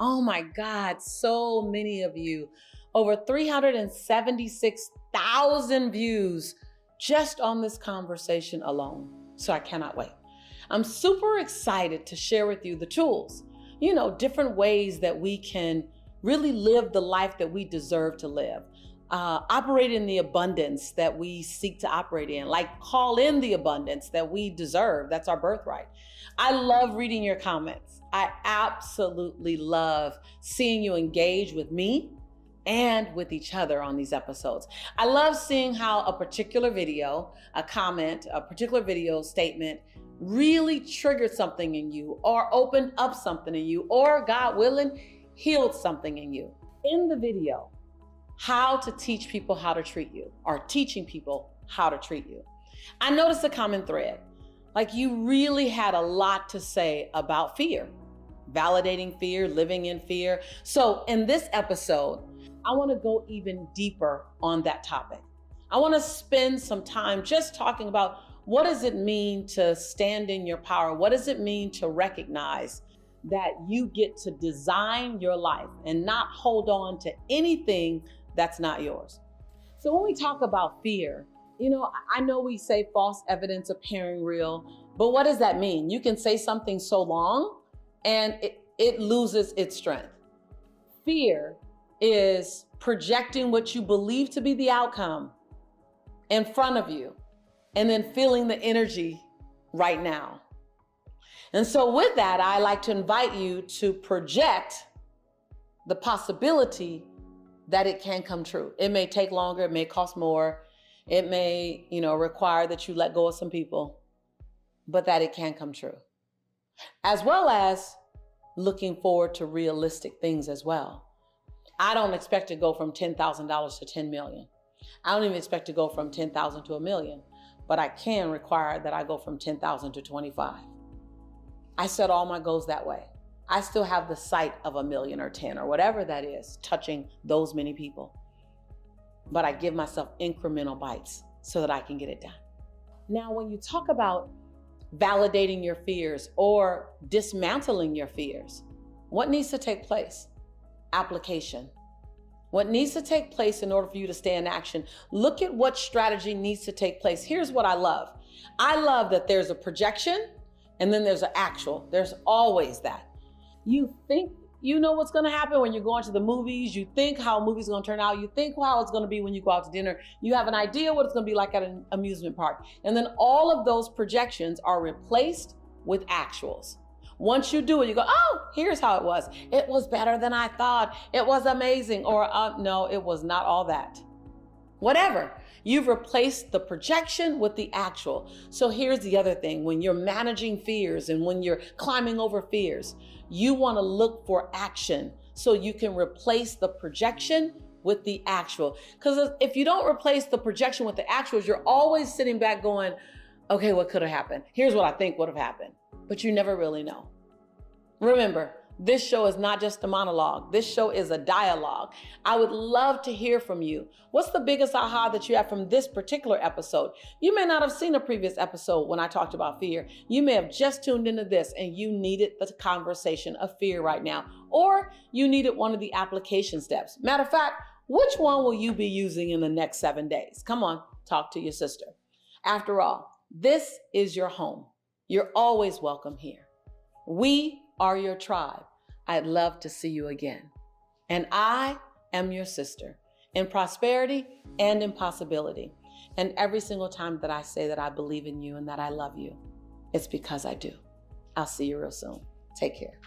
Oh my God, so many of you. Over 376,000 views just on this conversation alone. So I cannot wait. I'm super excited to share with you the tools, different ways that we can really live the life that we deserve to live. Operate in the abundance that we seek to operate in, like call in the abundance that we deserve. That's our birthright. I love reading your comments. I absolutely love seeing you engage with me and with each other on these episodes. I love seeing how a particular video, a comment, a particular video statement really triggered something in you or opened up something in you or, God willing, healed something in you. In the video, how to teach people how to treat you, or teaching people how to treat you, I noticed a common thread. Like you really had a lot to say about fear, validating fear, living in fear. So in this episode, I want to go even deeper on that topic. I want to spend some time just talking about what does it mean to stand in your power? What does it mean to recognize that you get to design your life and not hold on to anything that's not yours? So when we talk about fear, I know we say false evidence appearing real, but what does that mean? You can say something so long and it loses its strength. Fear is projecting what you believe to be the outcome in front of you and then feeling the energy right now. And so with that, I like to invite you to project the possibility that it can come true. It may take longer, it may cost more, it may, require that you let go of some people, but that it can come true. As well as looking forward to realistic things as well. I don't expect to go from $10,000 to 10 million. I don't even expect to go from 10,000 to a million, but I can require that I go from 10,000 to 25. I set all my goals that way. I still have the sight of a million or 10 or whatever that is, touching those many people. But I give myself incremental bites so that I can get it done. Now, when you talk about validating your fears or dismantling your fears, what needs to take place? Application. What needs to take place in order for you to stay in action? Look at what strategy needs to take place. Here's what I love. I love that there's a projection and then there's an actual. There's always that. You think you know what's going to happen when you're going to the movies. You think how a movie's going to turn out. You think how it's going to be when you go out to dinner. You have an idea what it's going to be like at an amusement park. And then all of those projections are replaced with actuals. Once you do it, you go, oh, here's how it was. It was better than I thought. It was amazing. Or no, it was not all that. Whatever. You've replaced the projection with the actual. So here's the other thing. When you're managing fears and when you're climbing over fears, you want to look for action so you can replace the projection with the actual. Because if you don't replace the projection with the actuals, you're always sitting back going, okay, what could have happened? Here's what I think would have happened. But you never really know. Remember, this show is not just a monologue. This show is a dialogue. I would love to hear from you. What's the biggest aha that you have from this particular episode? You may not have seen a previous episode when I talked about fear. You may have just tuned into this and you needed the conversation of fear right now, or you needed one of the application steps. Matter of fact, which one will you be using in the next 7 days? Come on, talk to your sister. After all, this is your home. You're always welcome here. We are your tribe. I'd love to see you again. And I am your sister in prosperity and in possibility. And every single time that I say that I believe in you and that I love you, it's because I do. I'll see you real soon. Take care.